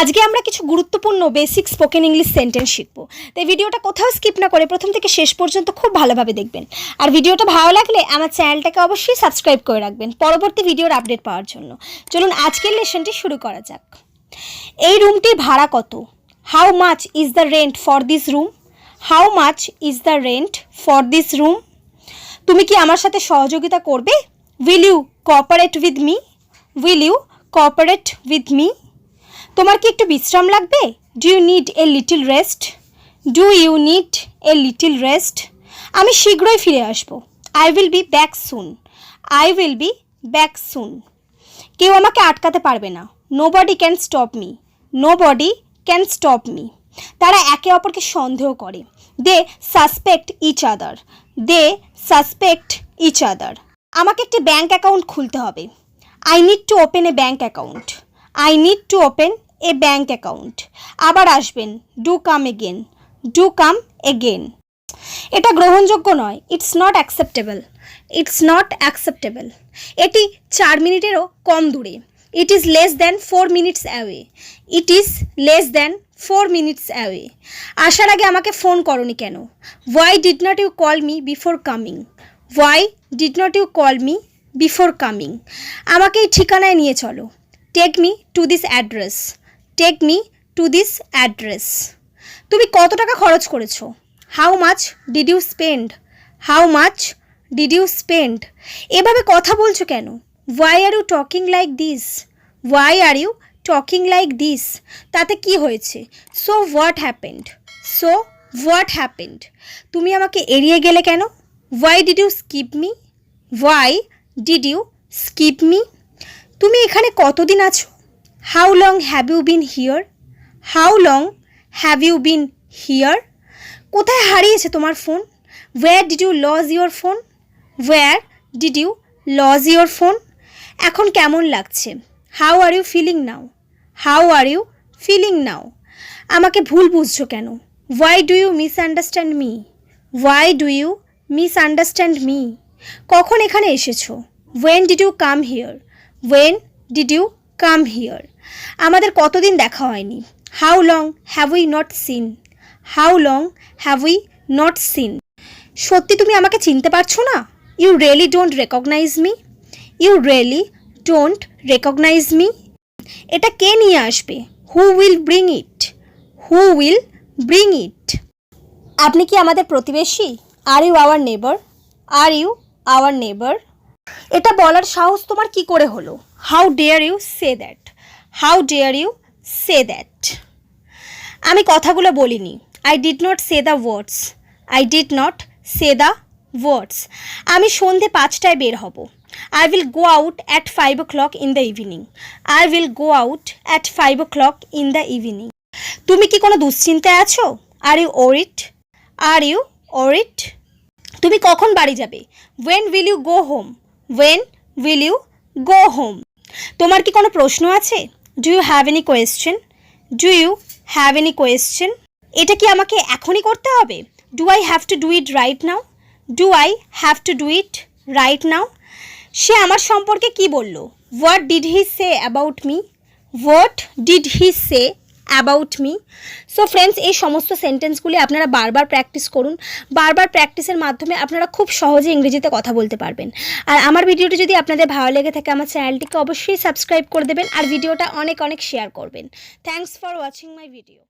আজকে আমরা কিছু গুরুত্বপূর্ণ বেসিক স্পোকেন ইংলিশ সেন্টেন্স শিখব। তাই ভিডিওটা কোথাও স্কিপ না করে প্রথম থেকে শেষ পর্যন্ত খুব ভালোভাবে দেখবেন। আর ভিডিওটা ভালো লাগলে আমার চ্যানেলটাকে অবশ্যই সাবস্ক্রাইব করে রাখবেন পরবর্তী ভিডিওর আপডেট পাওয়ার জন্য। চলুন আজকের লেসনটি শুরু করা যাক। এই রুমটির ভাড়া কত? How much is the rent for this room? How much is the rent for this room? তুমি কি আমার সাথে সহযোগিতা করবে? Will you cooperate with me? Will you cooperate with me? তোমার কি একটু বিশ্রাম লাগবে? Do you need a little rest? Do you need a little rest? আমি শীঘ্রই ফিরে আসব। I will be back soon. I will be back soon. কেউ আমাকে আটকাতে পারবে না। Nobody can stop me. Nobody can stop me. তারা একে অপরকে সন্দেহ করে। They suspect each other. They suspect each other. আমাকে একটি ব্যাঙ্ক অ্যাকাউন্ট খুলতে হবে। I need to open a bank account. I need to open a bank account. আবার আসবেন। Do come again. Do come again. এটা গ্রহণযোগ্য নয়। It's not acceptable. It's not acceptable. এটি 4 মিনিটেরও কম দূরে। It is less than 4 minutes away. It is less than 4 minutes away. আসার আগে আমাকে ফোন করনি কেন? Why did not you call me before coming? Why did not you call me before coming? আমাকে এই ঠিকানায় নিয়ে চলো। Take me to this address. Take me to this address. তুমি কত টাকা খরচ করেছো? How much did you spend? How much did you spend? এভাবে কথা বলছো কেন? Why are you talking like this? Why are you talking like this? তাতে কি হয়েছে? So what happened? So what happened? তুমি আমাকে এড়িয়ে গেলে কেন? Why did you skip me? Why did you skip me? তুমি এখানে কতদিন আছো? How long have you been here? How long have you been here? কোথায় হারিয়েছে তোমার phone? Where did you lose your phone? Where did you lose your phone? এখন কেমন লাগছে? How are you feeling now? How are you feeling now? আমাকে ভুল বুঝছো কেন? Why do you misunderstand me? Why do you misunderstand me? কখন এখানে এসেছো? When did you come here? When did you come here? আমাদের কতদিন দেখা হয়নি? How long have we not seen? How long have we not seen? সত্যি তুমি আমাকে চিনতে পারছো না? You really don't recognise me? You really don't recognise me? এটা কে নিয়ে আসবে? Who will bring it? Who will bring it? আপনি কি আমাদের প্রতিবেশী? আর ইউ আওয়ার নেবার? আর ইউ আওয়ার নেবার? এটা বলার সাহস তোমার কি করে হলো? How dare you say that? How dare you say that? আমি কথাগুলো বলিনি। I did not say the words. I did not say the words. আমি সন্ধে 5টায় বের হব। I will go out at 5 o'clock in the evening. I will go out at 5 o'clock in the evening. তুমি কি কোনো দুশ্চিন্তায় আছো? Are you worried? Are you worried? তুমি কখন বাড়ি যাবে? When will you go home? When will you go home? তোমার কি কোনো প্রশ্ন আছে? Do you have any question? Do you have any question? এটা কি আমাকে এখনই করতে হবে? Do I have to do it right now? Do I have to do it right now? সে আমার সম্পর্কে কি বলল? What did he say about me? What did he say about me? So friends, এই সমস্ত সেন্টেন্সগুলি আপনারা বারবার প্র্যাকটিস করুন। বারবার প্র্যাকটিসের মাধ্যমে আপনারা খুব সহজে ইংরেজিতে কথা বলতে পারবেন। আর আমার ভিডিওটি যদি আপনাদের ভালো লেগে থাকে আমার চ্যানেলটিকে অবশ্যই সাবস্ক্রাইব করে দেবেন আর ভিডিওটা অনেক অনেক শেয়ার করবেন। Thanks for watching my video.